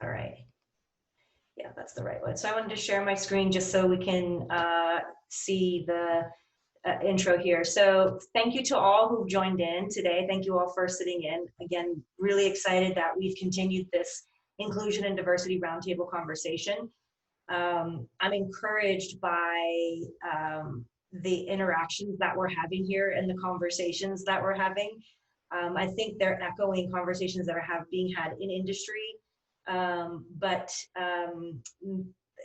All right. Yeah, that's the right one. So I wanted to share my screen just so we can see the intro here. So thank you to all who've joined in today. Thank you all for sitting in. Again, really excited that we've continued this inclusion and diversity roundtable conversation. I'm encouraged by the interactions that we're having here and the conversations that we're having. I think they're echoing conversations that are being had in industry, but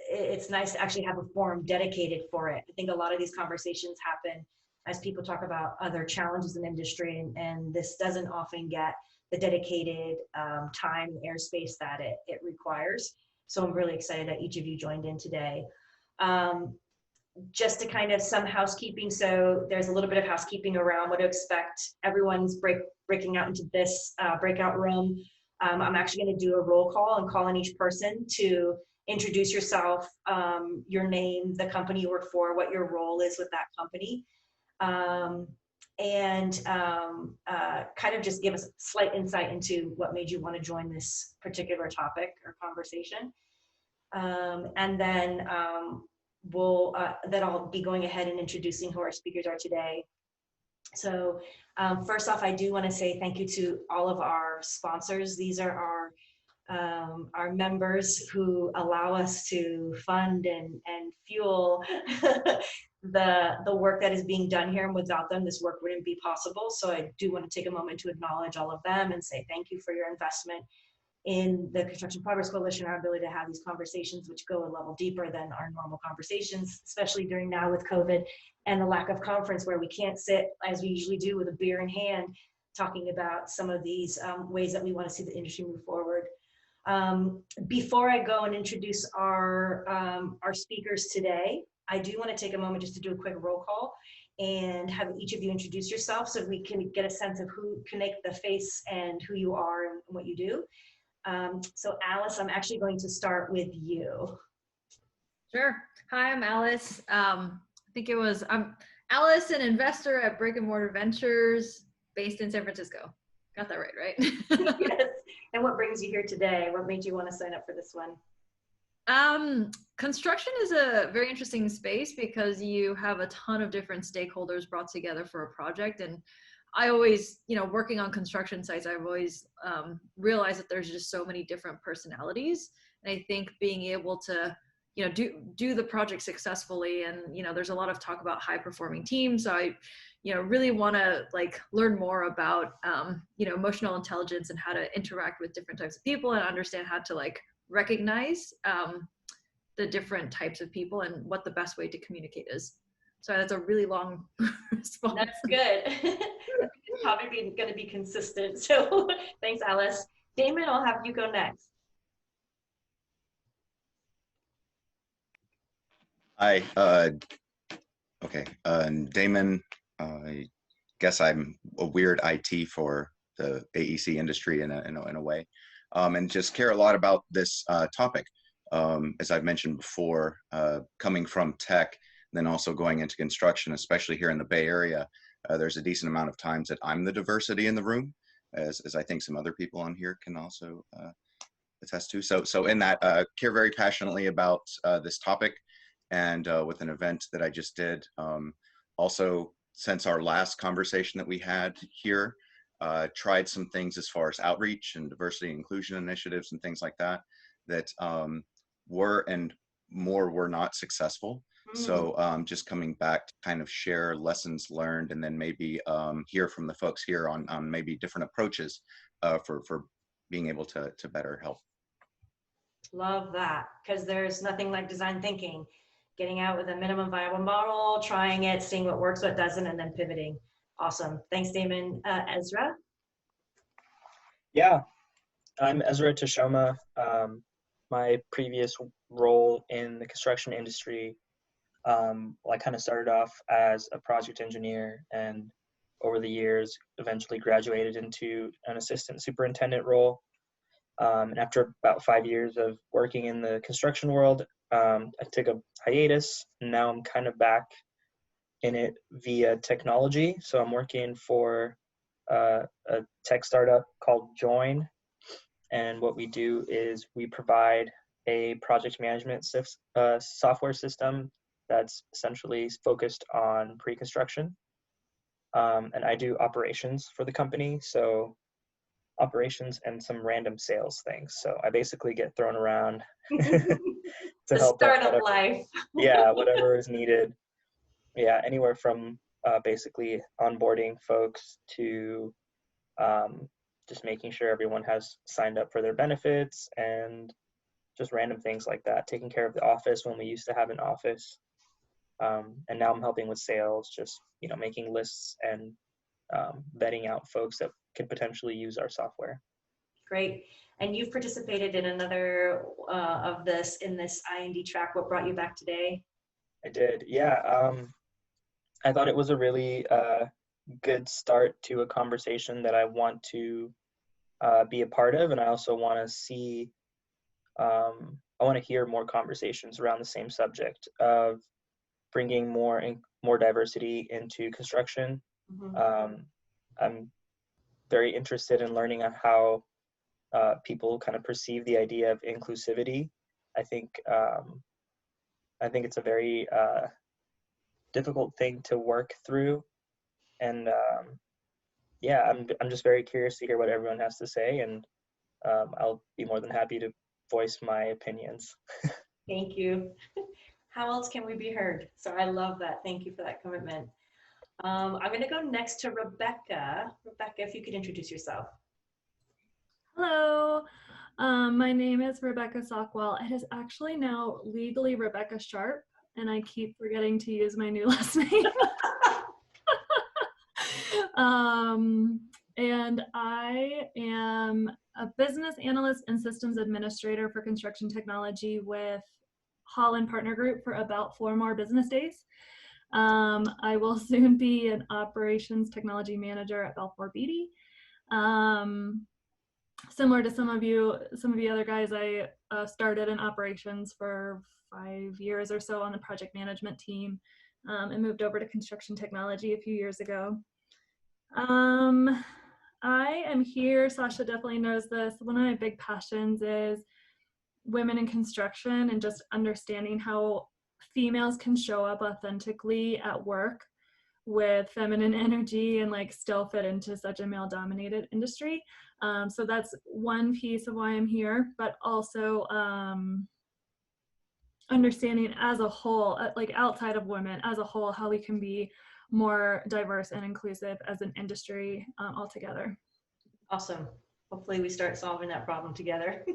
it's nice to actually have a forum dedicated for it. I think a lot of these conversations happen as people talk about other challenges in industry, and this doesn't often get the dedicated time and airspace that it requires. So I'm really excited that each of you joined in today. Just to kind of some housekeeping. So there's a little bit of housekeeping around what to expect. Everyone's breaking out into this breakout room. I'm actually going to do a roll call and call on each person to introduce yourself, your name, the company you work for, what your role is with that company, and kind of just give us a slight insight into what made you want to join this particular topic or conversation. And then then I'll be going ahead and introducing who our speakers are today. So first off, I do want to say thank you to all of our sponsors. These are our members who allow us to fund and fuel the work that is being done here, and without them, this work wouldn't be possible. So I do want to take a moment to acknowledge all of them and say thank you for your investment in the Construction Progress Coalition, our ability to have these conversations, which go a level deeper than our normal conversations, especially during now with COVID and the lack of conference where we can't sit as we usually do with a beer in hand, talking about some of these ways that we want to see the industry move forward. Before I go and introduce our speakers today, I do want to take a moment just to do a quick roll call and have each of you introduce yourself so we can get a sense of who can make the face and who you are and what you do. So Alice, I'm actually going to start with you. Sure. Hi, I'm Alice. I'm Alice, an investor at Brick and Mortar Ventures based in San Francisco. Got that right? Yes. And what brings you here today? What made you want to sign up for this one? Construction is a very interesting space because you have a ton of different stakeholders brought together for a project. And I always, working on construction sites, I've always realized that there's just so many different personalities. And I think being able to, do the project successfully, and, there's a lot of talk about high performing teams. So I, really want to learn more about, emotional intelligence and how to interact with different types of people and understand how to recognize the different types of people and what the best way to communicate is. So that's a really long response. That's good. It's probably going to be consistent. So thanks, Alice. Damon, I'll have you go next. Hi. Okay. Damon. I guess I'm a weird IT for the AEC industry in a way, and just care a lot about this topic. As I've mentioned before, coming from tech, then also going into construction, especially here in the Bay Area, there's a decent amount of times that I'm the diversity in the room, as I think some other people on here can also attest to. So in that, care very passionately about this topic, and with an event that I just did. Also, since our last conversation that we had here, tried some things as far as outreach and diversity and inclusion initiatives and things like that, that were and more were not successful. So just coming back to kind of share lessons learned, and then maybe hear from the folks here on maybe different approaches for being able to better help. Love that, because there's nothing like design thinking. Getting out with a minimum viable model, trying it, seeing what works, what doesn't, and then pivoting. Awesome. Thanks, Damon. Ezra? Yeah, I'm Ezra Tashoma. My previous role in the construction industry, I kind of started off as a project engineer, and over the years eventually graduated into an assistant superintendent role. And after about 5 years of working in the construction world, I took a hiatus, and now I'm kind of back in it via technology. So I'm working for a tech startup called Join, And what we do is we provide a project management software system that's essentially focused on pre-construction. And I do operations for the company, so operations and some random sales things. So I basically get thrown around to The help start out of life. yeah, whatever is needed. Yeah, anywhere from basically onboarding folks to just making sure everyone has signed up for their benefits and just random things like that. Taking care of the office when we used to have an office. And now I'm helping with sales, just, you know, making lists and vetting out folks that could potentially use our software. Great. And you've participated in another of this in this I&D track. What brought you back today? I did, yeah. I thought it was a really good start to a conversation that I want to be a part of, and I also want to see, I want to hear more conversations around the same subject of bringing more diversity into construction. Mm-hmm. I'm very interested in learning on how people kind of perceive the idea of inclusivity. I think it's a very difficult thing to work through, and yeah, I'm just very curious to hear what everyone has to say, and I'll be more than happy to voice my opinions. Thank you. How else can we be heard? So I love that. Thank you for that commitment. I'm going to go next to Rebecca. Rebecca, if you could introduce yourself. Hello, my name is Rebecca Sockwell. It is actually now legally Rebecca Sharp, and I keep forgetting to use my new last name. And I am a business analyst and systems administrator for construction technology with Holland Partner Group for about 4 more business days. I will soon be an operations technology manager at Balfour Beatty. Similar to some of you other guys, I started in operations for 5 years or so on the project management team, and moved over to construction technology a few years ago. I am here, Sasha definitely knows this, one of my big passions is women in construction and just understanding how females can show up authentically at work with feminine energy and like still fit into such a male dominated industry. So that's one piece of why I'm here, but also understanding as a whole, like outside of women as a whole, how we can be more diverse and inclusive as an industry altogether. Awesome. Hopefully we start solving that problem together.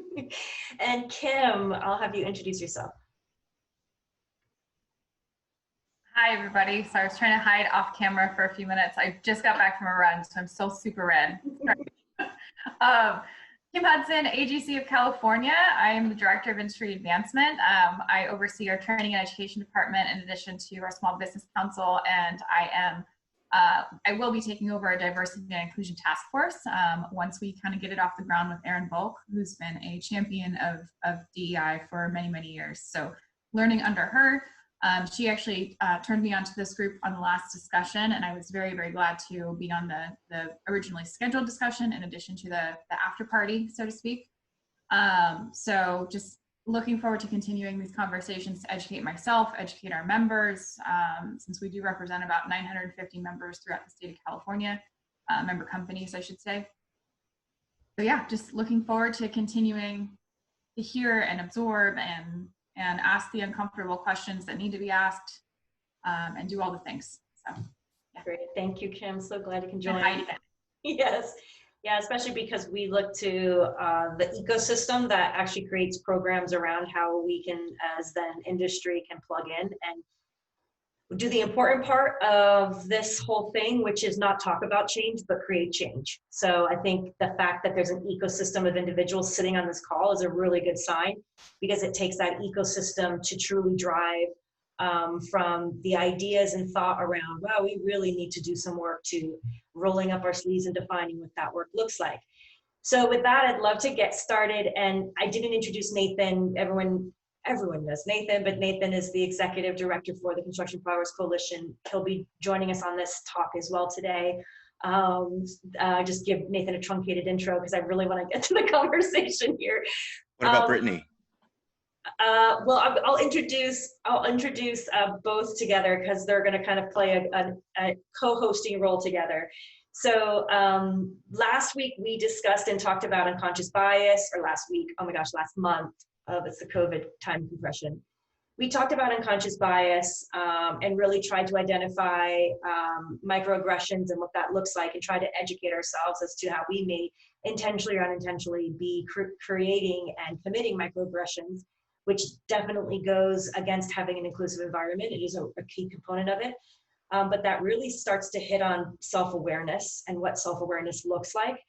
And Kim, I'll have you introduce yourself. Hi, everybody. So I was trying to hide off camera for a few minutes. I just got back from a run, so I'm still super red. Kim Hudson, AGC of California. I am the Director of Industry Advancement. I oversee our Training and Education Department in addition to our Small Business Council, and I will be taking over a Diversity and Inclusion Task Force once we kind of get it off the ground with Erin Volk, who's been a champion of DEI for many, many years. So learning under her. She actually turned me onto this group on the last discussion, and I was very, very glad to be on the originally scheduled discussion in addition to the after party, so to speak. So just looking forward to continuing these conversations to educate myself, educate our members, since we do represent about 950 members throughout the state of California, member companies, I should say. So yeah, just looking forward to continuing to hear and absorb and ask the uncomfortable questions that need to be asked, and do all the things. So, yeah. Great. Thank you, Kim. So glad you can join. Yes. Yeah, especially because we look to the ecosystem that actually creates programs around how we can, as then industry, can plug in and do the important part of this whole thing, which is not talk about change, but create change. So I think the fact that there's an ecosystem of individuals sitting on this call is a really good sign, because it takes that ecosystem to truly drive from the ideas and thought around, wow, we really need to do some work, to rolling up our sleeves and defining what that work looks like. So with that, I'd love to get started. And I didn't introduce Nathan. Everyone knows Nathan, but Nathan is the Executive Director for the Construction Progress Coalition. He'll be joining us on this talk as well today. just give Nathan a truncated intro because I really want to get to the conversation here. What about Brittanie? Well, I'll introduce both together because they're going to kind of play a co-hosting role together. So last week we discussed and talked about unconscious bias, or last week, oh my gosh, last month, it's the COVID time compression. We talked about unconscious bias and really tried to identify microaggressions and what that looks like, and try to educate ourselves as to how we may intentionally or unintentionally be creating and committing microaggressions, which definitely goes against having an inclusive environment. It is a key component of it. But that really starts to hit on self-awareness and what self-awareness looks like.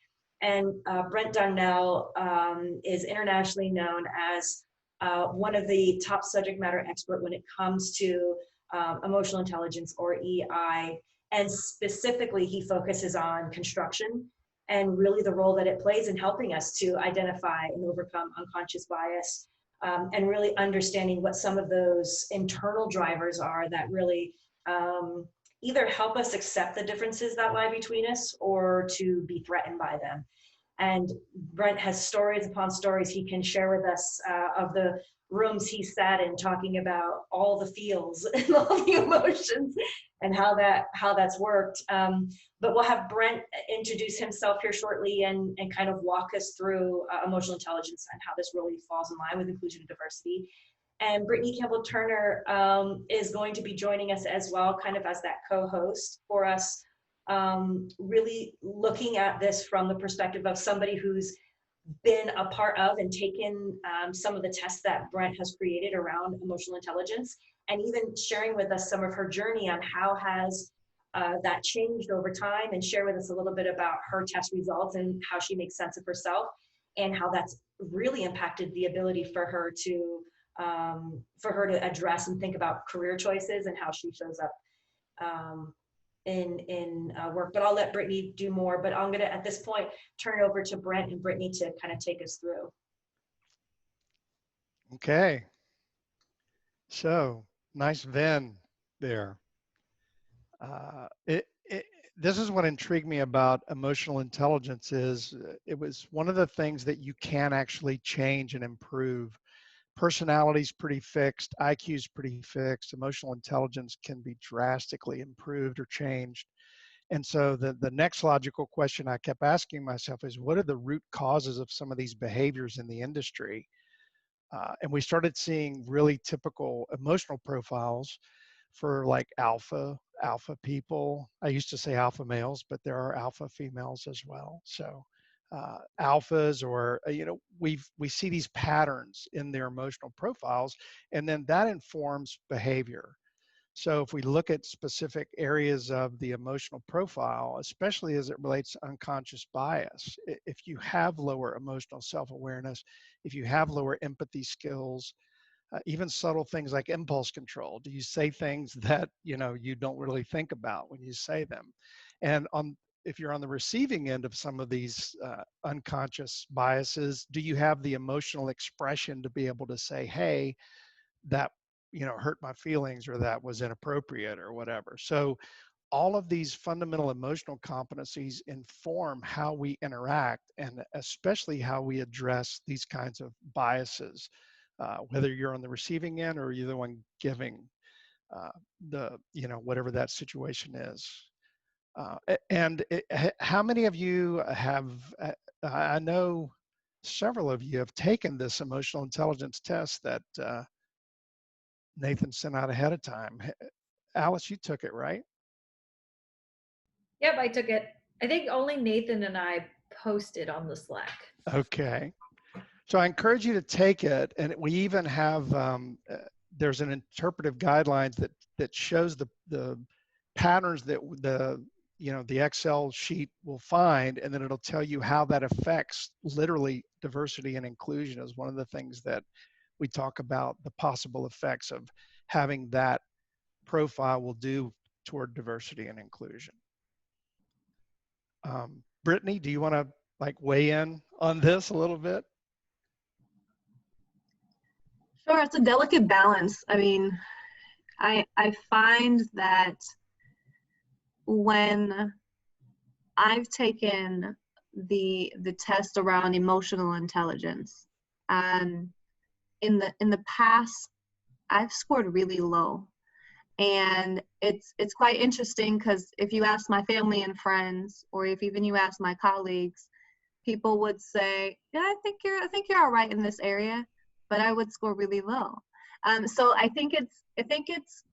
And Brent Darnell is internationally known as one of the top subject matter expert when it comes to emotional intelligence, or EI. And specifically, he focuses on construction and really the role that it plays in helping us to identify and overcome unconscious bias, and really understanding what some of those internal drivers are that really either help us accept the differences that lie between us or to be threatened by them. And Brent has stories upon stories he can share with us of the rooms he sat in talking about all the feels and all the emotions and how that's worked. But we'll have Brent introduce himself here shortly and kind of walk us through emotional intelligence and how this really falls in line with inclusion and diversity. And Brittanie Campbell-Turner is going to be joining us as well, kind of as that co-host for us, really looking at this from the perspective of somebody who's been a part of and taken some of the tests that Brent has created around emotional intelligence, and even sharing with us some of her journey on how has that changed over time, and share with us a little bit about her test results and how she makes sense of herself, and how that's really impacted the ability for her to address and think about career choices and how she shows up in work. But I'll let Brittanie do more, but I'm gonna at this point turn it over to Brent and Brittanie to kind of take us through. Okay, so nice Venn there. This is what intrigued me about emotional intelligence is it was one of the things that you can actually change and improve. Personality's pretty fixed, IQ's pretty fixed, emotional intelligence can be drastically improved or changed. And so the next logical question I kept asking myself is, what are the root causes of some of these behaviors in the industry? And we started seeing really typical emotional profiles for like alpha people. I used to say alpha males, but there are alpha females as well. So alphas, or we see these patterns in their emotional profiles, and then that informs behavior. So if we look at specific areas of the emotional profile, especially as it relates to unconscious bias, if you have lower emotional self-awareness, if you have lower empathy skills, even subtle things like impulse control, do you say things that you don't really think about when you say them? And if you're on the receiving end of some of these unconscious biases, do you have the emotional expression to be able to say, hey, that hurt my feelings, or that was inappropriate, or whatever? So all of these fundamental emotional competencies inform how we interact, and especially how we address these kinds of biases, whether you're on the receiving end or you're the one giving whatever that situation is. How many of you have, I know several of you have taken this emotional intelligence test that Nathan sent out ahead of time. Alice, you took it, right? Yep, I took it. I think only Nathan and I posted on the Slack. Okay. So I encourage you to take it. And we even have, there's an interpretive guidelines that shows the patterns that the Excel sheet will find, and then it'll tell you how that affects literally diversity and inclusion is one of the things that we talk about, the possible effects of having that profile will do toward diversity and inclusion. Brittanie, do you want to weigh in on this a little bit? Sure, it's a delicate balance. I mean, I find that when I've taken the test around emotional intelligence. In the past, I've scored really low. And it's quite interesting because if you ask my family and friends, or if even you ask my colleagues, people would say, "Yeah, I think you're all right in this area," but I would score really low. So I think it's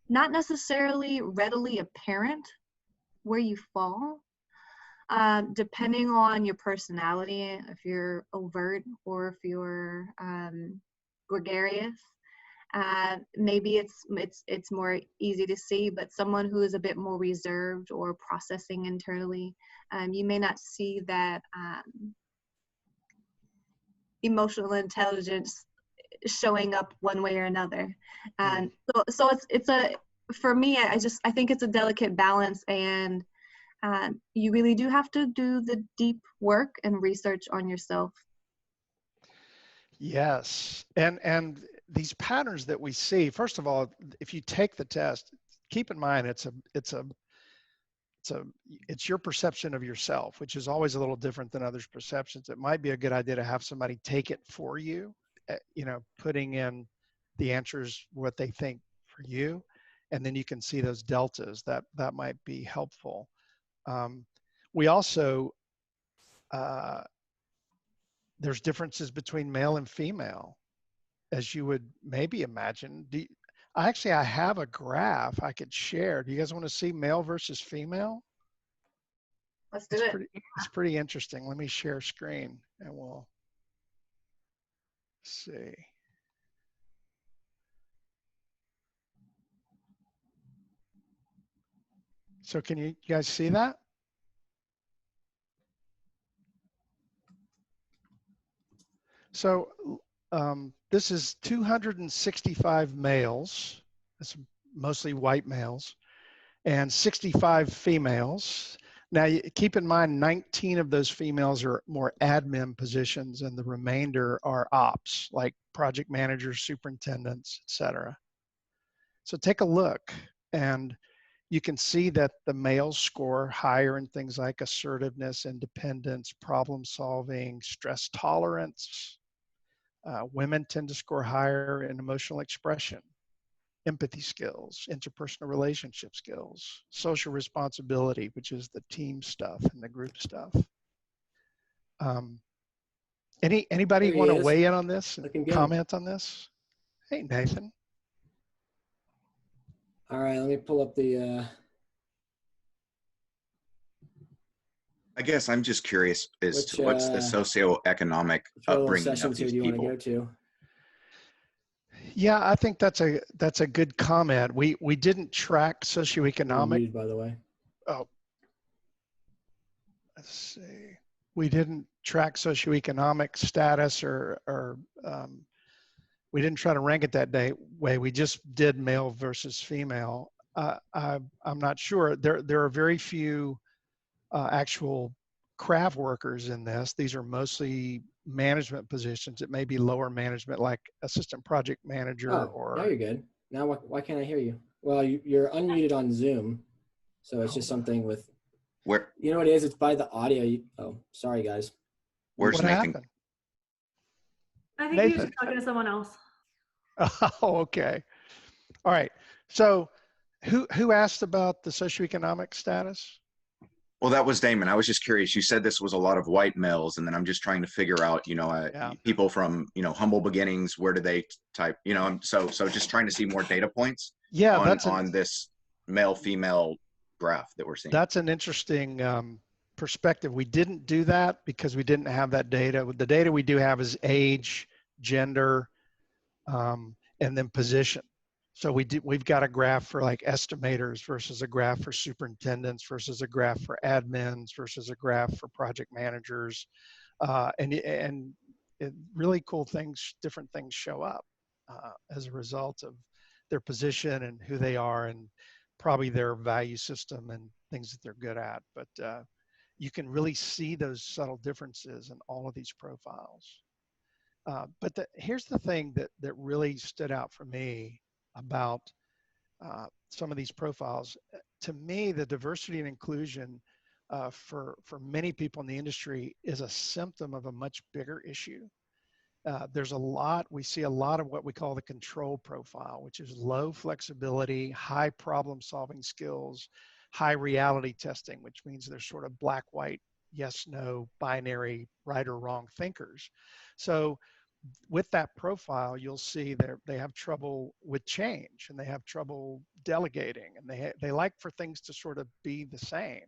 not necessarily readily apparent where you fall, depending on your personality, if you're overt or if you're gregarious. Maybe it's more easy to see, but someone who is a bit more reserved or processing internally, you may not see that emotional intelligence showing up one way or another. So it's a, for me, I think it's a delicate balance, and you really do have to do the deep work and research on yourself. Yes, and these patterns that we see, first of all, if you take the test, keep in mind it's your perception of yourself, which is always a little different than others' perceptions. It might be a good idea to have somebody take it for you, putting in the answers, what they think for you, and then you can see those deltas. That might be helpful. We also, there's differences between male and female, as you would maybe imagine. I have a graph I could share. Do you guys want to see male versus female? Let's do it. It's pretty interesting. Let me share screen and we'll see. So can you guys see that? So this is 265 males, that's mostly white males, and 65 females. Now, keep in mind, 19 of those females are more admin positions, and the remainder are ops, like project managers, superintendents, etc. So take a look, and you can see that the males score higher in things like assertiveness, independence, problem solving, stress tolerance. Women tend to score higher in emotional expression, empathy skills, interpersonal relationship skills, social responsibility, which is the team stuff and the group stuff. Anybody want to weigh in on this and comment on this? Hey, Nathan. All right, let me pull up the. I guess I'm just curious as to what's the socioeconomic upbringing of these people. Yeah, I think that's a good comment. We didn't track socioeconomic. Muted, by the way. Oh, let's see. We didn't track socioeconomic status, or we didn't try to rank it that way. We just did male versus female. I'm not sure. There are very few actual craft workers in this. These are mostly management positions. It may be lower management, like assistant project manager. Now you're good. Now why can't I hear you? Well, you're unmuted on Zoom, so it's just something with. Where? You know what it is? It's by the audio. Oh, sorry guys. Where's what Nathan? happened? I think he was just talking to someone else. Oh, okay. All right. So who asked about the socioeconomic status? Well, that was Damon. I was just curious. You said this was a lot of white males, and then I'm just trying to figure out, people from, humble beginnings. Where do they type? So just trying to see more data points. Yeah, on this male-female graph that we're seeing. That's an interesting perspective. We didn't do that because we didn't have that data. The data we do have is age, gender, and then position. So we've got a graph for like estimators versus a graph for superintendents versus a graph for admins versus a graph for project managers, and really cool things, different things show up as a result of their position and who they are, and probably their value system and things that they're good at. But you can really see those subtle differences in all of these profiles. But here's the thing that really stood out for me about some of these profiles. To me, the diversity and inclusion for many people in the industry is a symptom of a much bigger issue. We see a lot of what we call the control profile, which is low flexibility, high problem solving skills, high reality testing, which means they're sort of black, white, yes, no, binary, right or wrong thinkers. So with that profile, you'll see they have trouble with change, and they have trouble delegating, and they like for things to sort of be the same.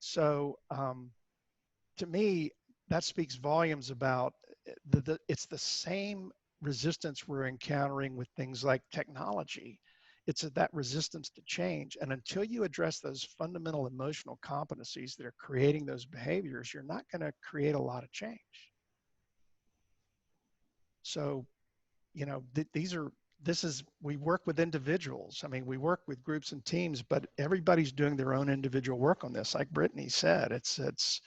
So to me, that speaks volumes about it's the same resistance we're encountering with things like technology. It's that resistance to change. And until you address those fundamental emotional competencies that are creating those behaviors, you're not going to create a lot of change. So, you know, we work with individuals. I mean, we work with groups and teams, but everybody's doing their own individual work on this. Like Brittanie said, it's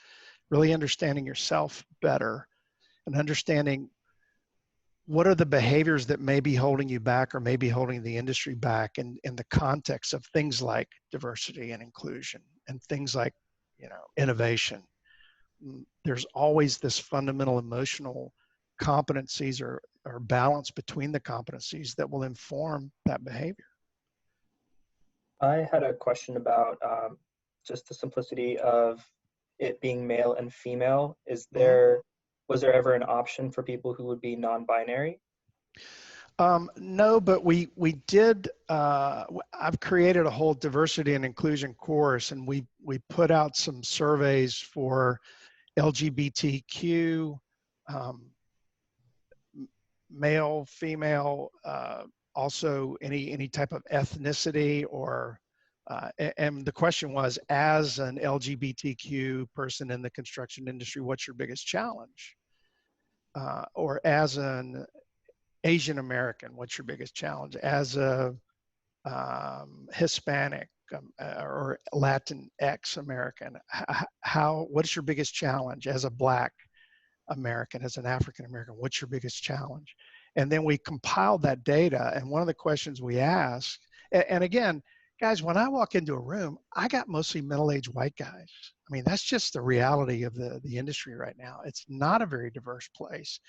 really understanding yourself better and understanding what are the behaviors that may be holding you back or may be holding the industry back in the context of things like diversity and inclusion and things like, you know, innovation. There's always this fundamental emotional competencies or balance between the competencies that will inform that behavior. I had a question about just the simplicity of it being male and female. Was there ever an option for people who would be non-binary? No, but we did. I've created a whole diversity and inclusion course, and we put out some surveys for LGBTQ, male, female, also any type of ethnicity, or and the question was, as an LGBTQ person in the construction industry, what's your biggest challenge? Or as an Asian American, what's your biggest challenge? As a Hispanic or Latinx American, what's your biggest challenge? As a Black American, as an African American, what's your biggest challenge? And then we compiled that data, and one of the questions we asked, and again, guys, when I walk into a room, I got mostly middle-aged white guys. I mean, that's just the reality of the industry right now. It's not a very diverse place.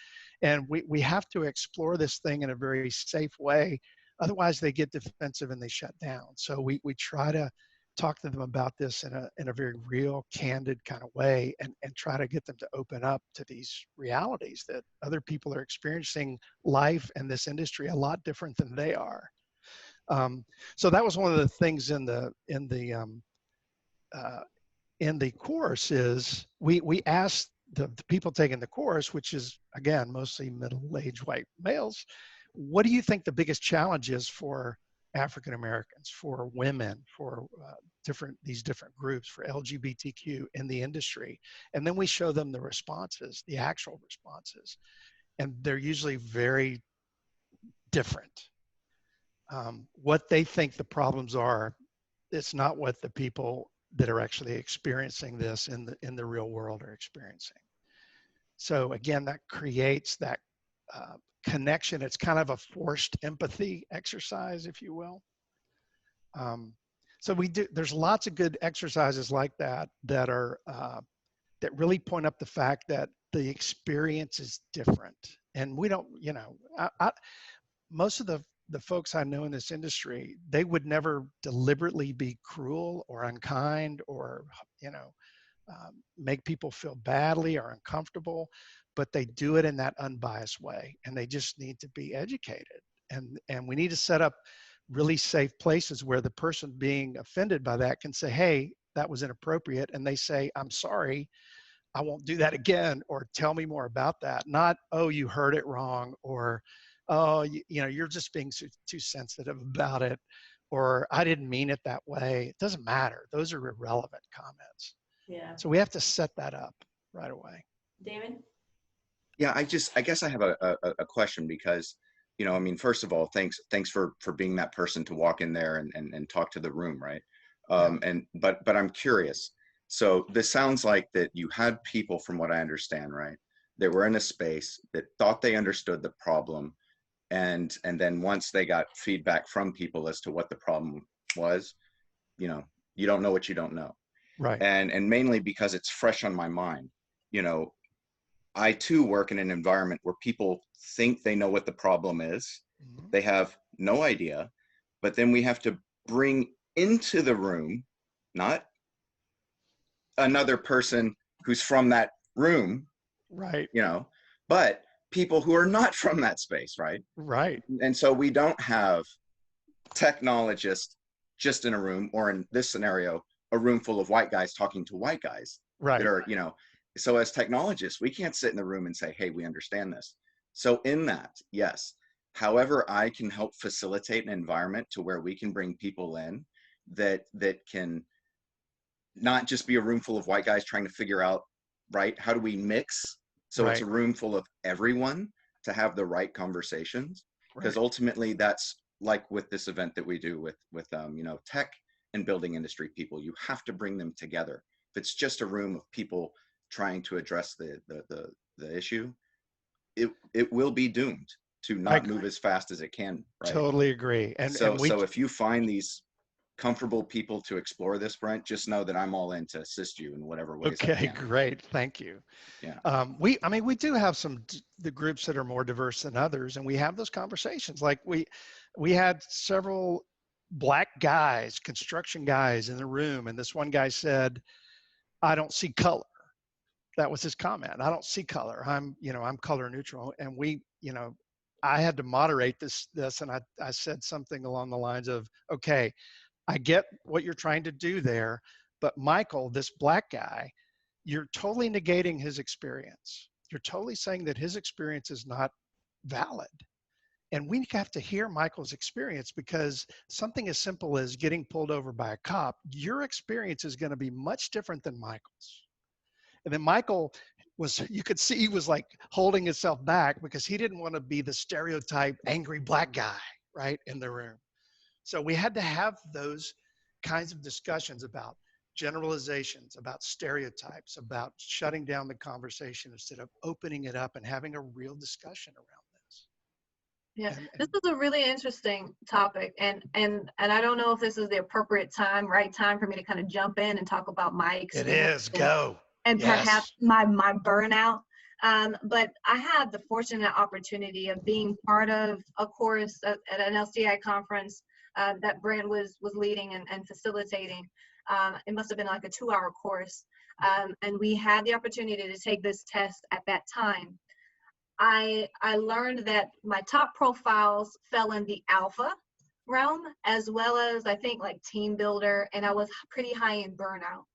And we have to explore this thing in a very safe way. Otherwise, they get defensive and they shut down. So we try to talk to them about this in a very real, candid kind of way, and try to get them to open up to these realities that other people are experiencing life and this industry a lot different than they are. So that was one of the things in the course is we asked the people taking the course, which is again mostly middle-aged white males, what do you think the biggest challenge is for African Americans, for women, for these different groups, for LGBTQ in the industry? And then we show them the responses, the actual responses, and they're usually very different. What they think the problems are, it's not what the people that are actually experiencing this in the real world are experiencing. So again, that creates that connection. It's kind of a forced empathy exercise, if you will. So there's lots of good exercises like that that really point up the fact that the experience is different. And we don't, you know, most of the folks I know in this industry, they would never deliberately be cruel or unkind or, you know, make people feel badly or uncomfortable, but they do it in that unbiased way, and they just need to be educated. And we need to set up really safe places where the person being offended by that can say, hey, that was inappropriate. And they say, I'm sorry, I won't do that again, or tell me more about that. Not, oh, you heard it wrong, or, oh, you know, you're just being too sensitive about it, or I didn't mean it that way. It doesn't matter. Those are irrelevant comments. Yeah. So we have to set that up right away. David? Yeah, I guess I have a question because, you know, I mean, first of all, thanks for being that person to walk in there and talk to the room, right? But I'm curious. So this sounds like that you had people, from what I understand, right, that were in a space that thought they understood the problem, and then once they got feedback from people as to what the problem was, you know, you don't know what you don't know. Right. And mainly because it's fresh on my mind. You know, I too work in an environment where people think they know what the problem is. Mhm. They have no idea, but then we have to bring into the room, not another person who's from that room, Right. you know, but people who are not from that space, right? Right. And so we don't have technologists just in a room, or in this scenario, a room full of white guys talking to white guys Right. that are, you know, so as technologists, we can't sit in the room and say, hey, we understand this. So in that, yes, however I can help facilitate an environment to where we can bring people in that can not just be a room full of white guys trying to figure out, right, how do we mix so it's a Right. room full of everyone to have the right conversations, because Right. ultimately that's like with this event that we do with you know, tech and building industry people, you have to bring them together. If it's just a room of people trying to address the issue, it will be doomed to I not move as fast as it can, right? totally agree. So And we, if you find these comfortable people to explore this, Brent, just know that I'm all in to assist you in whatever ways I okay, can. great. Thank you. Yeah. I mean, we do have the groups that are more diverse than others, and we have those conversations. Like we had several black guys, construction guys in the room, and this one guy said, I don't see color. That was his comment. I don't see color. I'm color neutral. And we, you know, I had to moderate this, and I said something along the lines of, okay, I get what you're trying to do there, but Michael, this black guy, you're totally negating his experience. You're totally saying that his experience is not valid. And we have to hear Michael's experience, because something as simple as getting pulled over by a cop, your experience is going to be much different than Michael's. And then Michael you could see he was like holding himself back because he didn't want to be the stereotype angry black guy, right, in the room. So we had to have those kinds of discussions about generalizations, about stereotypes, about shutting down the conversation instead of opening it up and having a real discussion around this. Yeah, And this is a really interesting topic, and I don't know if this is the appropriate right time for me to kind of jump in and talk about my it experience is, go. and perhaps Yes. my burnout. But I had the fortunate opportunity of being part of a course at an LCI conference that Brent was leading and facilitating. It must have been like a 2-hour course, and we had the opportunity to take this test at that time. I learned that my top profiles fell in the alpha realm, as well as I think like team builder, and I was pretty high in burnout.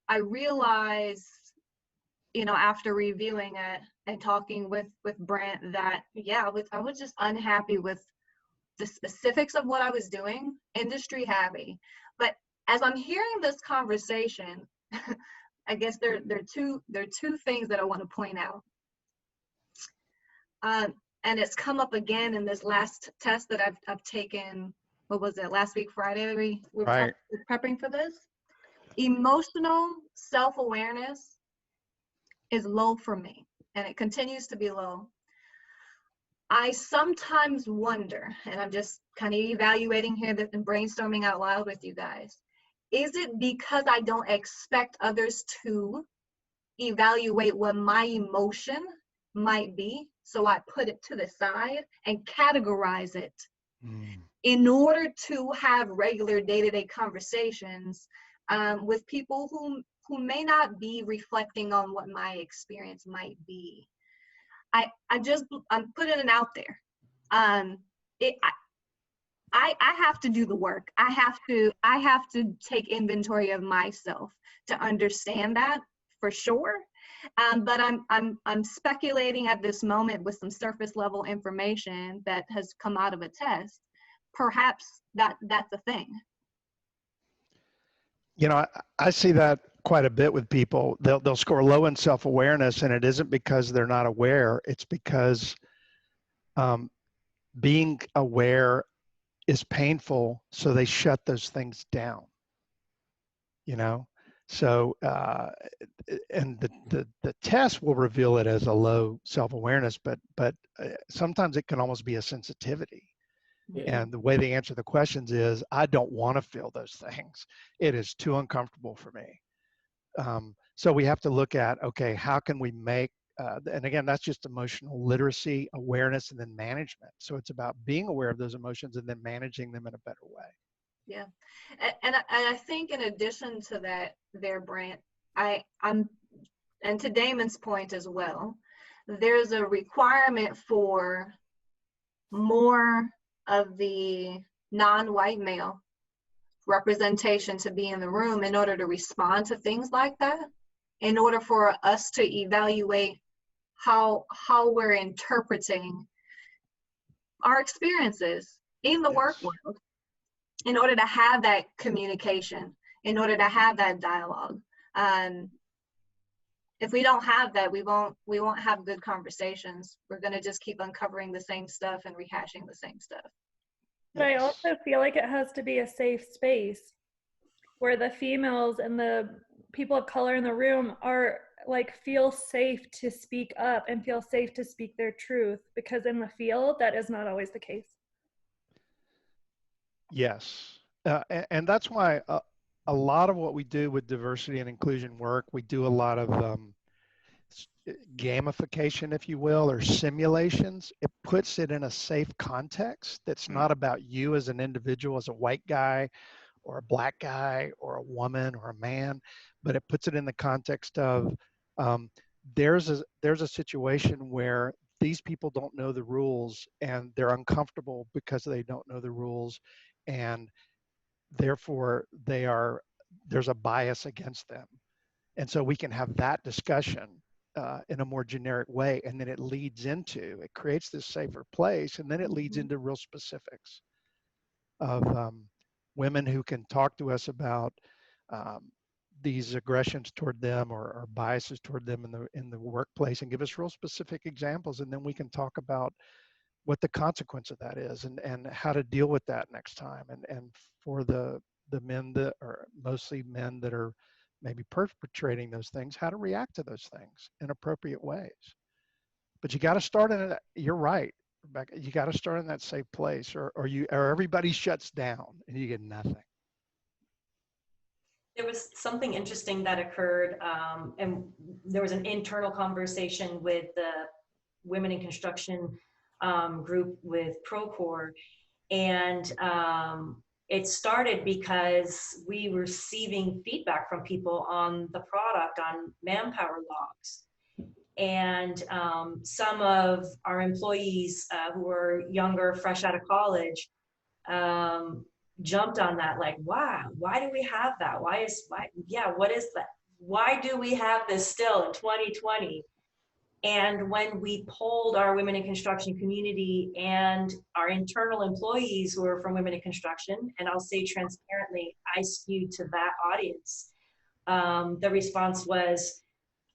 I realized, you know, after reviewing it and talking with Brent, that yeah, I was just unhappy with the specifics of what I was doing, industry heavy. But as I'm hearing this conversation, I guess there are two things that I want to point out. And it's come up again in this last test that I've taken. What was it, last week Friday? We were Right. prepping for this. Emotional self-awareness is low for me, and it continues to be low. I sometimes wonder, and I'm just kind of evaluating here and brainstorming out loud with you guys, is it because I don't expect others to evaluate what my emotion might be, so I put it to the side and categorize it in order to have regular day-to-day conversations with people who may not be reflecting on what my experience might be. I'm putting it out there. I have to do the work. I have to take inventory of myself to understand that for sure. But I'm speculating at this moment with some surface level information that has come out of a test. Perhaps that's a thing. You know, I see that quite a bit with people. They'll score low in self-awareness, and it isn't because they're not aware. It's because being aware is painful, so they shut those things down. You know, So, and the test will reveal it as a low self-awareness, but sometimes it can almost be a sensitivity. Yeah. And the way they answer the questions is, I don't want to feel those things. It is too uncomfortable for me. So we have to look at, okay, how can we make, and again, that's just emotional literacy, awareness, and then management. So it's about being aware of those emotions and then managing them in a better way. Yeah. And I think in addition to that there, Brent, I'm, and to Damon's point as well, there's a requirement for more of the non-white male representation to be in the room in order to respond to things like that, in order for us to evaluate how we're interpreting our experiences in the work world, in order to have that communication, in order to have that dialogue. If we don't have that, we won't have good conversations. We're going to just keep uncovering the same stuff and rehashing the same stuff. But I also feel like it has to be a safe space where the females and the people of color in the room are like, feel safe to speak up and feel safe to speak their truth, because in the field, that is not always the case. Yes. And that's why a lot of what we do with diversity and inclusion work, we do a lot of gamification, if you will, or simulations. It puts it in a safe context that's not about you as an individual, as a white guy or a black guy or a woman or a man, but it puts it in the context of there's a situation where these people don't know the rules and they're uncomfortable because they don't know the rules, and therefore there's a bias against them. And so we can have that discussion in a more generic way, and then it creates this safer place, and then it leads into real specifics of women who can talk to us about these aggressions toward them or biases toward them in the workplace, and give us real specific examples, and then we can talk about what the consequence of that is and how to deal with that next time. And for the men that are mostly men that are maybe perpetrating those things, how to react to those things in appropriate ways. But you got to start in it. You're right, Rebecca. You got to start in that safe place, or everybody shuts down and you get nothing. There was something interesting that occurred, and there was an internal conversation with the Women in Construction group with Procore, and it started because we were receiving feedback from people on the product, on manpower logs. And some of our employees who were younger, fresh out of college, jumped on that, like, wow, why do we have that? What is that? Why do we have this still in 2020? And when we polled our Women in Construction community and our internal employees who are from Women in Construction, and I'll say transparently, I skewed to that audience, the response was,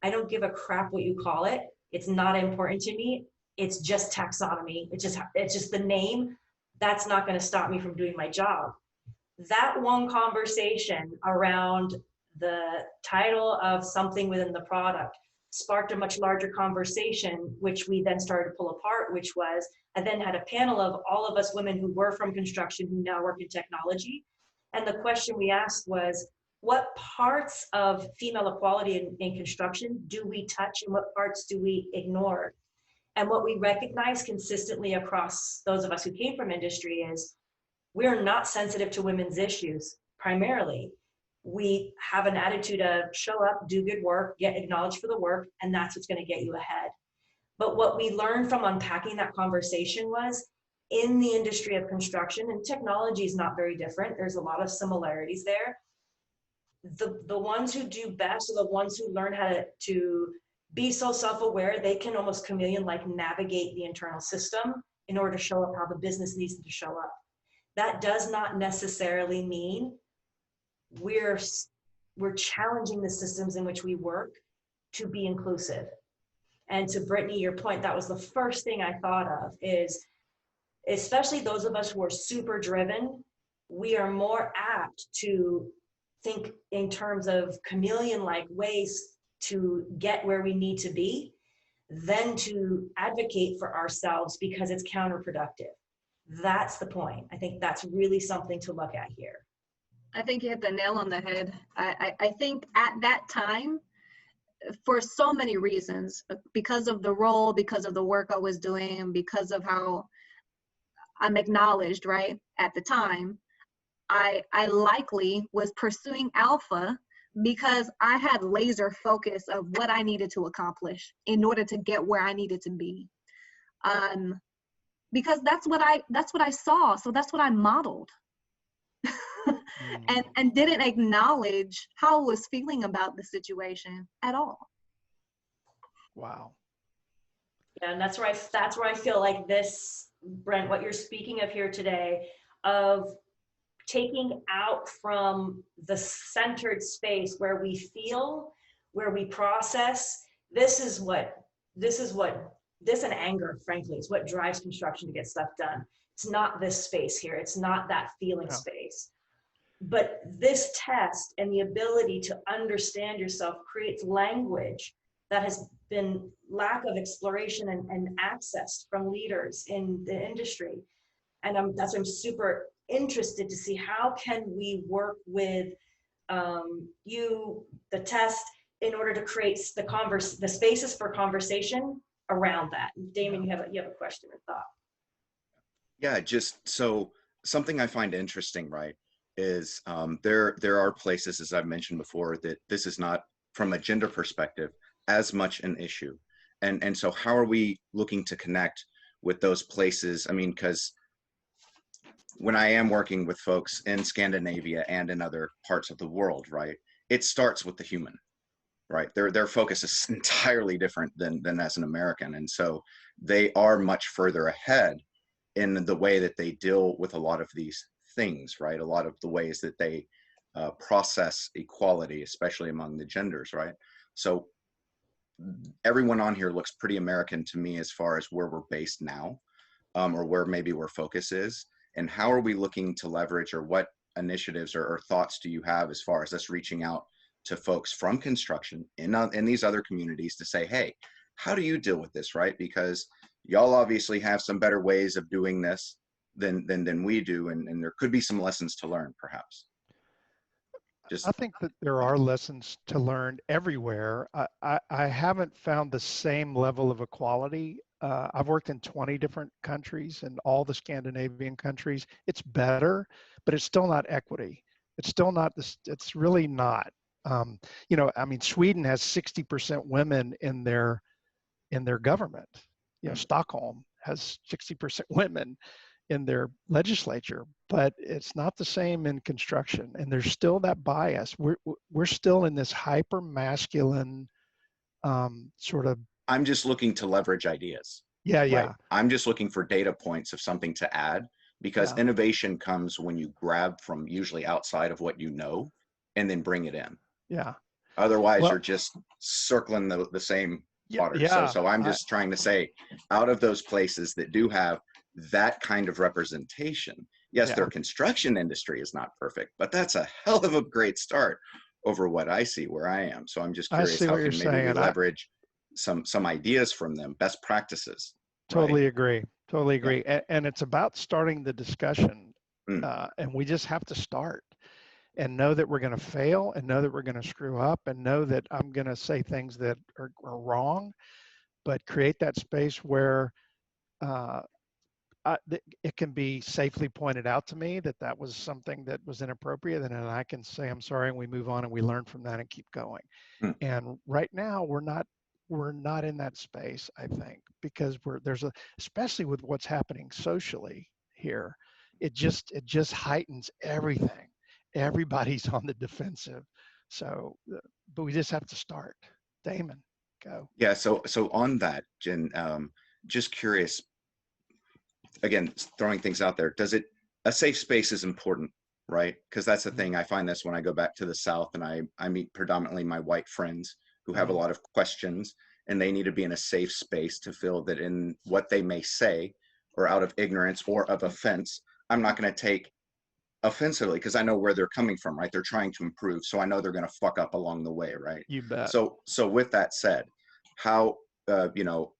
I don't give a crap what you call it. It's not important to me. It's just taxonomy. It's just the name. That's not going to stop me from doing my job. That one conversation around the title of something within the product sparked a much larger conversation, which we then started to pull apart, which was, I then had a panel of all of us women who were from construction who now work in technology. And the question we asked was, what parts of female equality in construction do we touch and what parts do we ignore? And what we recognize consistently across those of us who came from industry is we're not sensitive to women's issues primarily. We have an attitude of show up, do good work, get acknowledged for the work, and that's what's going to get you ahead. But what we learned from unpacking that conversation was in the industry of construction, and technology is not very different, there's a lot of similarities there. The ones who do best are the ones who learn how to be so self-aware they can almost chameleon-like navigate the internal system in order to show up how the business needs to show up. That does not necessarily mean we're challenging the systems in which we work to be inclusive. And to Brittanie, your point, that was the first thing I thought of is, especially those of us who are super driven, we are more apt to think in terms of chameleon-like ways to get where we need to be than to advocate for ourselves because it's counterproductive. That's the point. I think that's really something to look at here. I think you hit the nail on the head. I think at that time, for so many reasons, because of the role, because of the work I was doing, and because of how I'm acknowledged, right, at the time, I likely was pursuing alpha because I had laser focus of what I needed to accomplish in order to get where I needed to be. Because that's what I saw, so that's what I modeled. and didn't acknowledge how I was feeling about the situation at all. Wow. Yeah, and that's where I feel like this, Brent, what you're speaking of here today, of taking out from the centered space where we feel, where we process, this and anger, frankly, is what drives construction to get stuff done. It's not this space here. It's not that feeling space. But this test and the ability to understand yourself creates language that has been lack of exploration and access from leaders in the industry. And that's why I'm super interested to see how can we work with the test, in order to create the spaces for conversation around that. Damon, you have a question or thought? Yeah, just so something I find interesting, right, is there are places, as I've mentioned before, that this is not, from a gender perspective, as much an issue. And so how are we looking to connect with those places? I mean, because when I am working with folks in Scandinavia and in other parts of the world, right, it starts with the human, right? Their focus is entirely different than as an American. And so they are much further ahead in the way that they deal with a lot of these things, right? A lot of the ways that they process equality, especially among the genders, right? So everyone on here looks pretty American to me as far as where we're based now, or where maybe where focus is. And how are we looking to leverage, or what initiatives or thoughts do you have as far as us reaching out to folks from construction in these other communities to say, hey, how do you deal with this, right? Because y'all obviously have some better ways of doing this than we do, and there could be some lessons to learn, perhaps. I think that there are lessons to learn everywhere. I haven't found the same level of equality. I've worked in 20 different countries, and all the Scandinavian countries. It's better, but it's still not equity. It's still not this. It's really not. I mean, Sweden has 60% women in their government. Stockholm has 60% women in their legislature, but it's not the same in construction. And there's still that bias. We're still in this hyper masculine sort of. I'm just looking to leverage ideas. Yeah, right? yeah. I'm just looking for data points of something to add, because innovation comes when you grab from usually outside of what you know and then bring it in. Yeah. Otherwise, you're just circling the same water. So I'm just trying to say, out of those places that do have that kind of representation, yes, their construction industry is not perfect, but that's a hell of a great start over what I see where I am. So I'm just curious, how can maybe we leverage some ideas from them, best practices. Totally agree. Totally agree. And it's about starting the discussion, and we just have to start and know that we're going to fail, and know that we're going to screw up, and know that I'm going to say things that are wrong, but create that space where it can be safely pointed out to me that was something that was inappropriate, and then I can say, I'm sorry, and we move on and we learn from that and keep going. And right now we're not in that space, I think, because especially with what's happening socially here, it just heightens everything. Everybody's on the defensive. So, but we just have to start. Damon, go. Yeah. So on that, Jen, just curious, again, throwing things out there, a safe space is important, right? Because that's the thing. I find this when I go back to the South, and I meet predominantly my white friends who have a lot of questions, and they need to be in a safe space to feel that in what they may say, or out of ignorance or of offense, I'm not going to take offensively, because I know where they're coming from, right? They're trying to improve, so I know they're going to fuck up along the way, right? You bet. So with that said, how you know,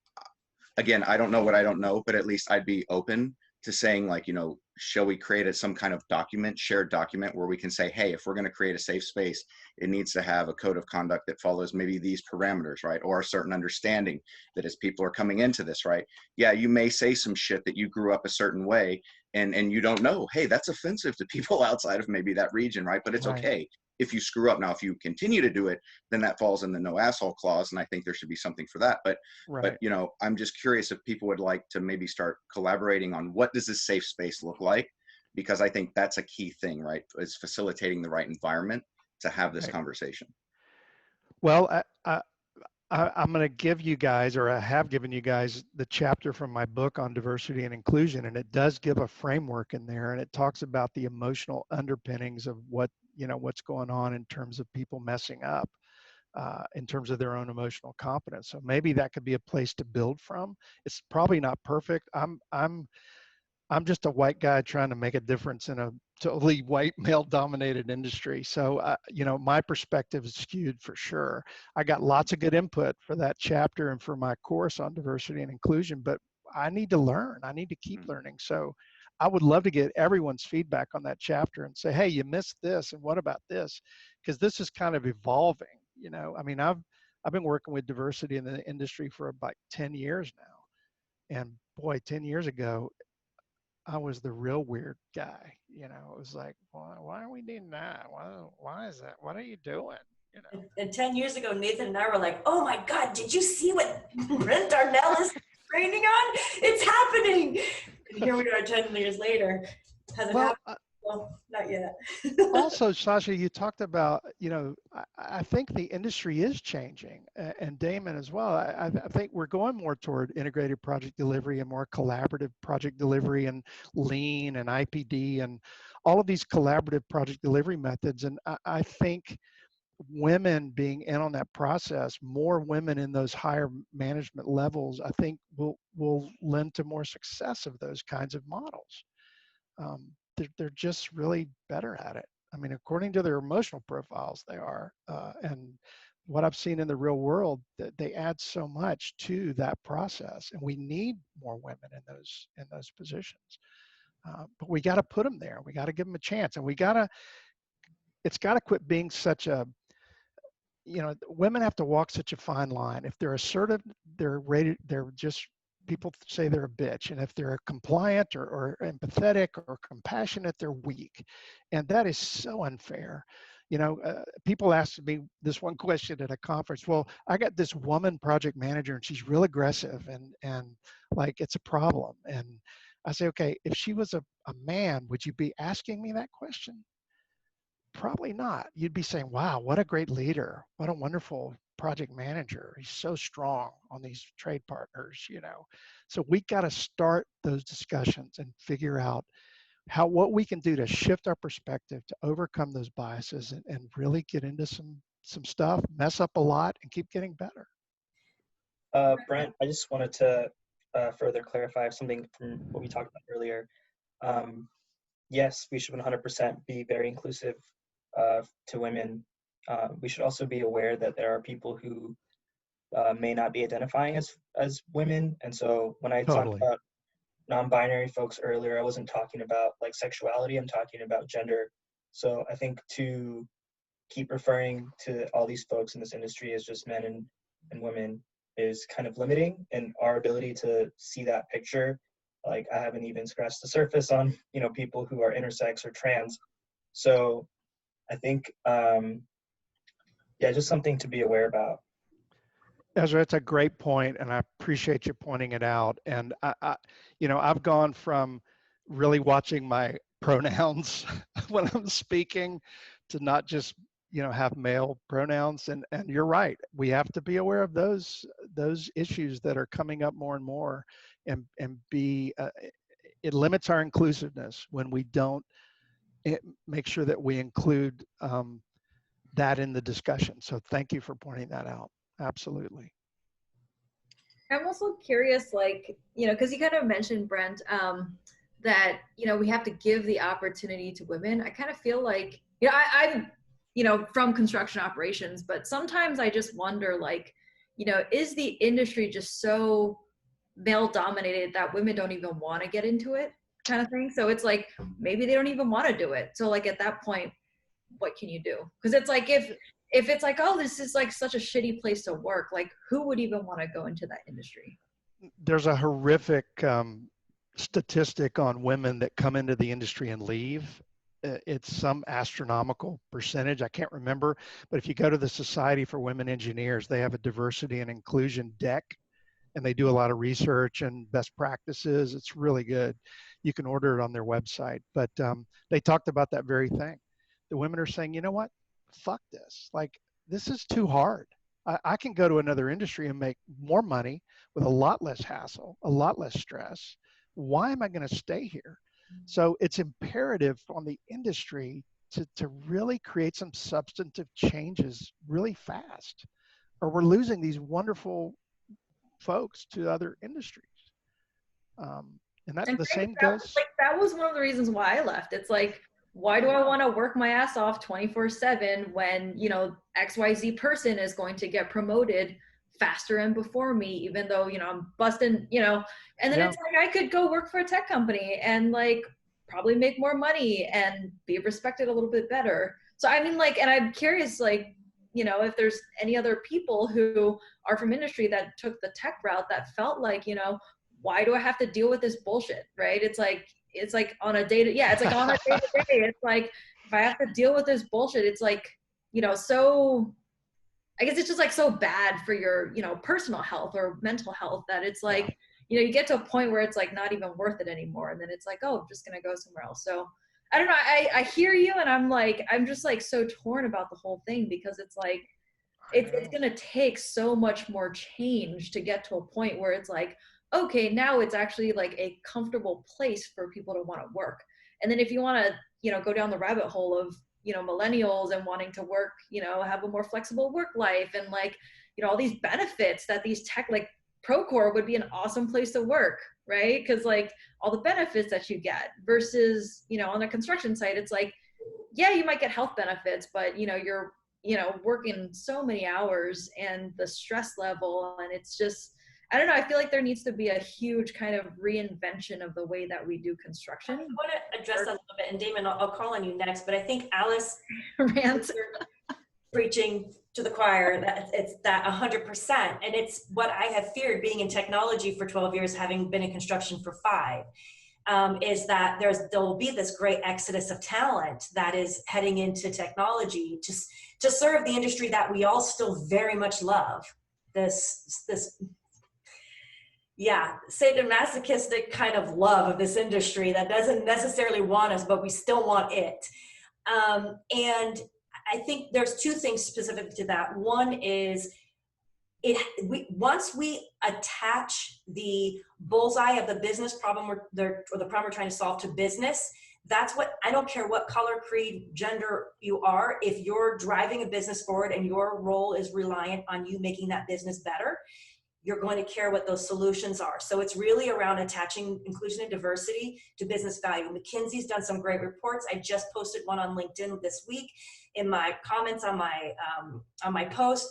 again, I don't know what I don't know, but at least I'd be open to saying, like, you know, shall we create some kind of document, shared document, where we can say, hey, if we're going to create a safe space, it needs to have a code of conduct that follows maybe these parameters, right? Or a certain understanding that as people are coming into this, right? Yeah, you may say some shit that you grew up a certain way, and you don't know, hey, that's offensive to people outside of maybe that region, right? But it's Right. okay if you screw up. Now, if you continue to do it, then that falls in the no asshole clause, and I think there should be something for that. But Right. you know, I'm just curious if people would like to maybe start collaborating on what does this safe space look like, because I think that's a key thing, right? Is facilitating the right environment to have this Right. conversation. Well, I'm going to give you guys, or I have given you guys, the chapter from my book on diversity and inclusion, and it does give a framework in there, and it talks about the emotional underpinnings of what, you know, what's going on in terms of people messing up in terms of their own emotional competence. So maybe that could be a place to build from. It's probably not perfect. I'm just a white guy trying to make a difference in a totally white male dominated industry. So, you know, my perspective is skewed for sure. I got lots of good input for that chapter and for my course on diversity and inclusion, but I need to learn. I need to keep learning. So I would love to get everyone's feedback on that chapter and say, hey, you missed this, and what about this? Because this is kind of evolving. You know, I mean, I've been working with diversity in the industry for about 10 years now. And boy, 10 years ago, I was the real weird guy. You know, it was like, why are we doing that? Why is that? What are you doing? You know. And 10 years ago, Nathan and I were like, oh my God, did you see what Brent Darnell is training on? It's happening. And here we are 10 years later. Has it Well, happened? Well, not yet. also, Sasha, you talked about, you know, I think the industry is changing, and Damon as well. I think we're going more toward integrated project delivery and more collaborative project delivery and lean and IPD and all of these collaborative project delivery methods. And I think women being in on that process, more women in those higher management levels, I think will lend to more success of those kinds of models. They're just really better at it. I mean, according to their emotional profiles, they are. And what I've seen in the real world, that they add so much to that process, and we need more women in those positions. But we got to put them there. We got to give them a chance, and it's got to quit being such a, you know, women have to walk such a fine line. If they're assertive, they're rated, they're just, people say they're a bitch. And if they're compliant or empathetic or compassionate, they're weak. And that is so unfair. You know, people asked me this one question at a conference. Well, I got this woman project manager and she's real aggressive and like it's a problem. And I say, okay, if she was a man, would you be asking me that question? Probably not. You'd be saying, wow, what a great leader. What a wonderful project manager. He's so strong on these trade partners, you know. So we got to start those discussions and figure out what we can do to shift our perspective to overcome those biases and really get into some stuff, mess up a lot, and keep getting better. Brent, I just wanted to further clarify something from what we talked about earlier. Yes, we should 100% be very inclusive to women. We should also be aware that there are people who may not be identifying as women. And so when I talked about non-binary folks earlier, I wasn't talking about like sexuality, I'm talking about gender. So I think to keep referring to all these folks in this industry as just men and women is kind of limiting, and our ability to see that picture. Like, I haven't even scratched the surface on, you know, people who are intersex or trans. So I think, yeah, just something to be aware about. Ezra, it's a great point, and I appreciate you pointing it out. And I you know, I've gone from really watching my pronouns when I'm speaking to not just, you know, have male pronouns. And you're right, we have to be aware of those issues that are coming up more and more, and be it limits our inclusiveness when we don't make sure that we include that in the discussion. So thank you for pointing that out. Absolutely. I'm also curious, like, you know, because you kind of mentioned, Brent, that, you know, we have to give the opportunity to women. I kind of feel like, you know, I'm, you know, from construction operations, but sometimes I just wonder, like, you know, is the industry just so male dominated that women don't even want to get into it, kind of thing? So it's like, maybe they don't even want to do it. So like at that point, what can you do? Because it's like, if it's like, oh, this is like such a shitty place to work, like who would even want to go into that industry? There's a horrific statistic on women that come into the industry and leave. It's some astronomical percentage. I can't remember, but if you go to the Society for Women Engineers, they have a diversity and inclusion deck, and they do a lot of research and best practices. It's really good. You can order it on their website, but they talked about that very thing. The women are saying, you know what? Fuck this. Like, this is too hard. I can go to another industry and make more money with a lot less hassle, a lot less stress. Why am I going to stay here? So it's imperative on the industry to really create some substantive changes really fast, or we're losing these wonderful folks to other industries. And that the same goes. Like, that was one of the reasons why I left. It's like, why do I want to work my ass off 24/7 when, you know, XYZ person is going to get promoted faster and before me, even though, you know, I'm busting, you know, and then it's like, I could go work for a tech company and like probably make more money and be respected a little bit better. So, I mean, like, and I'm curious, like, you know, if there's any other people who are from industry that took the tech route that felt like, you know, why do I have to deal with this bullshit, right? It's like on a day to, it's like on a day to day. It's like, if I have to deal with this bullshit, it's like, you know, so I guess it's just like so bad for your, you know, personal health or mental health that it's like, you know, you get to a point where it's like not even worth it anymore. And then it's like, oh, I'm just going to go somewhere else. So I don't know. I hear you. And I'm just like so torn about the whole thing, because it's like, it's going to take so much more change to get to a point where it's like, okay, now it's actually like a comfortable place for people to want to work. And then if you want to, you know, go down the rabbit hole of, you know, millennials and wanting to work, you know, have a more flexible work life and like, you know, all these benefits that these tech, like Procore would be an awesome place to work, right? Because like all the benefits that you get versus, you know, on a construction site, it's like, yeah, you might get health benefits, but, you know, you're, you know, working so many hours and the stress level, and it's just, I don't know. I feel like there needs to be a huge kind of reinvention of the way that we do construction. I want to address that a little bit, and Damon, I'll call on you next, but I think Alice rant preaching to the choir that it's that 100%, and it's what I have feared being in technology for 12 years, having been in construction for 5, is that there will be this great exodus of talent that is heading into technology to serve the industry that we all still very much love. This sadomasochistic kind of love of this industry that doesn't necessarily want us, but we still want it. And I think there's 2 things specific to that. One is once we attach the bullseye of the business problem or the problem we're trying to solve to business, that's what, I don't care what color, creed, gender you are, if you're driving a business forward and your role is reliant on you making that business better, you're going to care what those solutions are. So it's really around attaching inclusion and diversity to business value. McKinsey's done some great reports. I just posted one on LinkedIn this week in my comments on my post,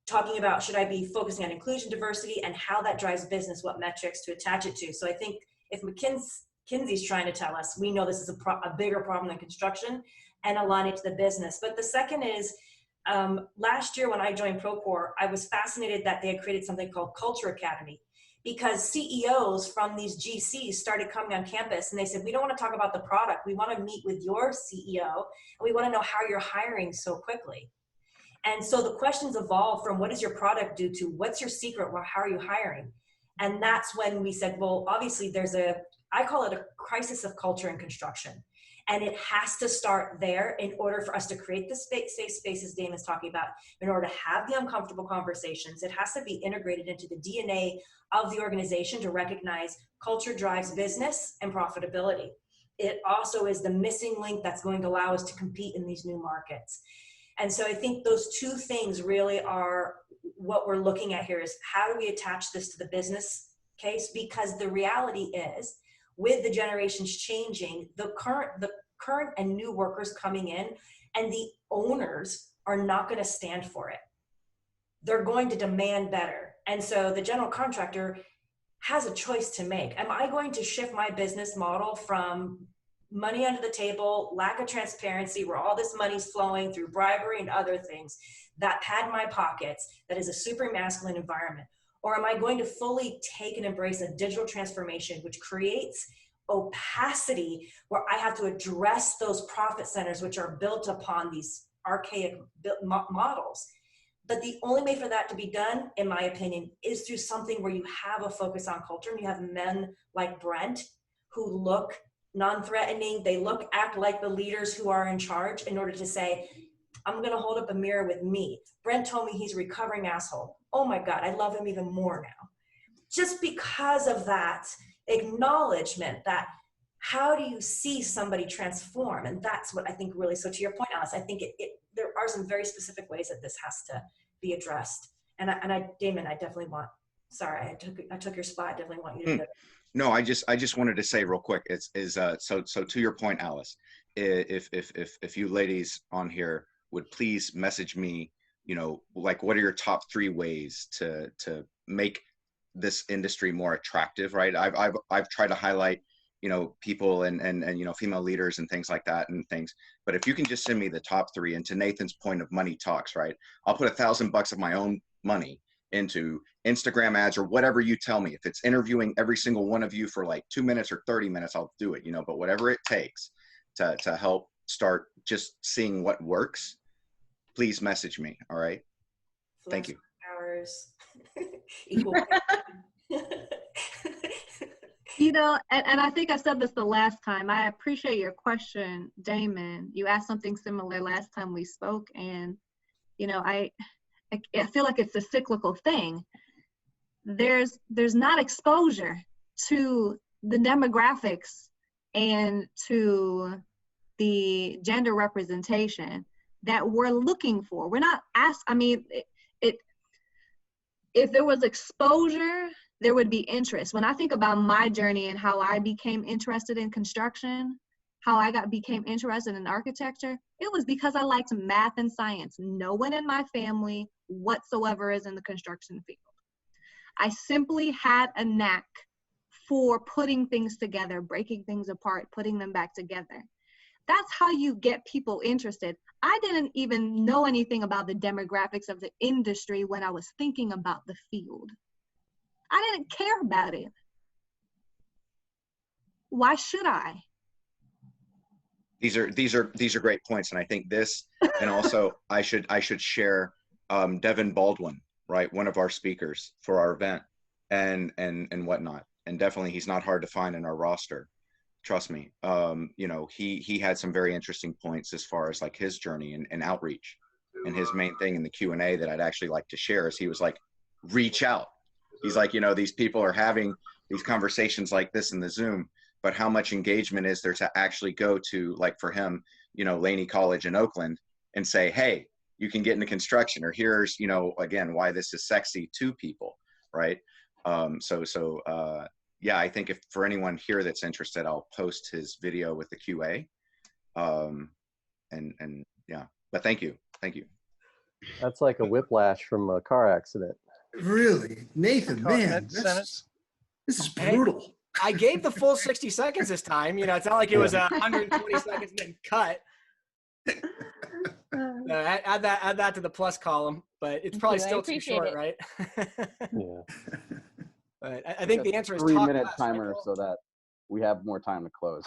talking about should I be focusing on inclusion, diversity, and how that drives business, what metrics to attach it to. So I think if McKinsey's trying to tell us, we know this is a bigger problem than construction, and align it to the business. But the second is, last year when I joined Procore, I was fascinated that they had created something called Culture Academy, because CEOs from these GCs started coming on campus and they said, we don't want to talk about the product. We want to meet with your CEO and we want to know how you're hiring so quickly. And so the questions evolved from what does your product do to what's your secret? Well, how are you hiring? And that's when we said, well, obviously I call it a crisis of culture in construction. And it has to start there in order for us to create the safe spaces Damon's talking about, in order to have the uncomfortable conversations. It has to be integrated into the DNA of the organization to recognize culture drives business and profitability. It also is the missing link that's going to allow us to compete in these new markets. And so I think those 2 things really are what we're looking at here, is how do we attach this to the business case? Because the reality is, with the generations changing, the current and new workers coming in, and the owners are not going to stand for it. They're going to demand better. And so the general contractor has a choice to make. Am I going to shift my business model from money under the table, lack of transparency, where all this money's flowing through bribery and other things that pad my pockets, that is a super masculine environment? Or am I going to fully take and embrace a digital transformation, which creates opacity, where I have to address those profit centers, which are built upon these archaic models? But the only way for that to be done, in my opinion, is through something where you have a focus on culture, and you have men like Brent who look non-threatening, they act like the leaders who are in charge, in order to say, I'm gonna hold up a mirror with me. Brent told me he's a recovering asshole. Oh my God, I love him even more now. Just because of that acknowledgement, that how do you see somebody transform? And that's what I think really, so to your point, Alice, I think there are some very specific ways that this has to be addressed. And I Damon, I definitely want, sorry, I took your spot. I definitely want you to go. No, I just wanted to say real quick, so to your point, Alice, if you ladies on here would please message me, like, what are your top 3 ways to make this industry more attractive, right? I've tried to highlight, people and female leaders and things like that and things. But if you can just send me the top 3, and to Nathan's point of money talks, right? I'll put $1,000 of my own money into Instagram ads or whatever you tell me. If it's interviewing every single one of you for like 2 minutes or 30 minutes, I'll do it, but whatever it takes to help start just seeing what works, please message me. All right. Thank you. Hours. Equal. And I think I said this the last time. I appreciate your question, Damon. You asked something similar last time we spoke, and I feel like it's a cyclical thing. There's not exposure to the demographics and to the gender representation that we're looking for. We're not if there was exposure, there would be interest. When I think about my journey and how I became interested in construction, how I became interested in architecture, it was because I liked math and science. No one in my family whatsoever is in the construction field. I simply had a knack for putting things together, breaking things apart, putting them back together. That's how you get people interested. I didn't even know anything about the demographics of the industry when I was thinking about the field. I didn't care about it. Why should I? These are great points, and I think this, and also I should share Devin Baldwin, right, one of our speakers for our event, and whatnot, and definitely he's not hard to find in our roster. Trust me. He had some very interesting points as far as like his journey and outreach, and his main thing in the Q&A that I'd actually like to share is he was like, reach out. He's like, these people are having these conversations like this in the Zoom, but how much engagement is there to actually go to, like for him, Laney College in Oakland and say, hey, you can get into construction, or here's, again, why this is sexy to people, right? Yeah, I think if for anyone here that's interested, I'll post his video with the QA. And yeah, but thank you. That's like a whiplash from a car accident. Really? Nathan, man, this is brutal. I gave the full 60 seconds this time. It's not like it was 120 seconds and then cut. Add that to the plus column, but it's probably still too short, right? Yeah. But I think the answer is 3-minute timer so that we have more time to close.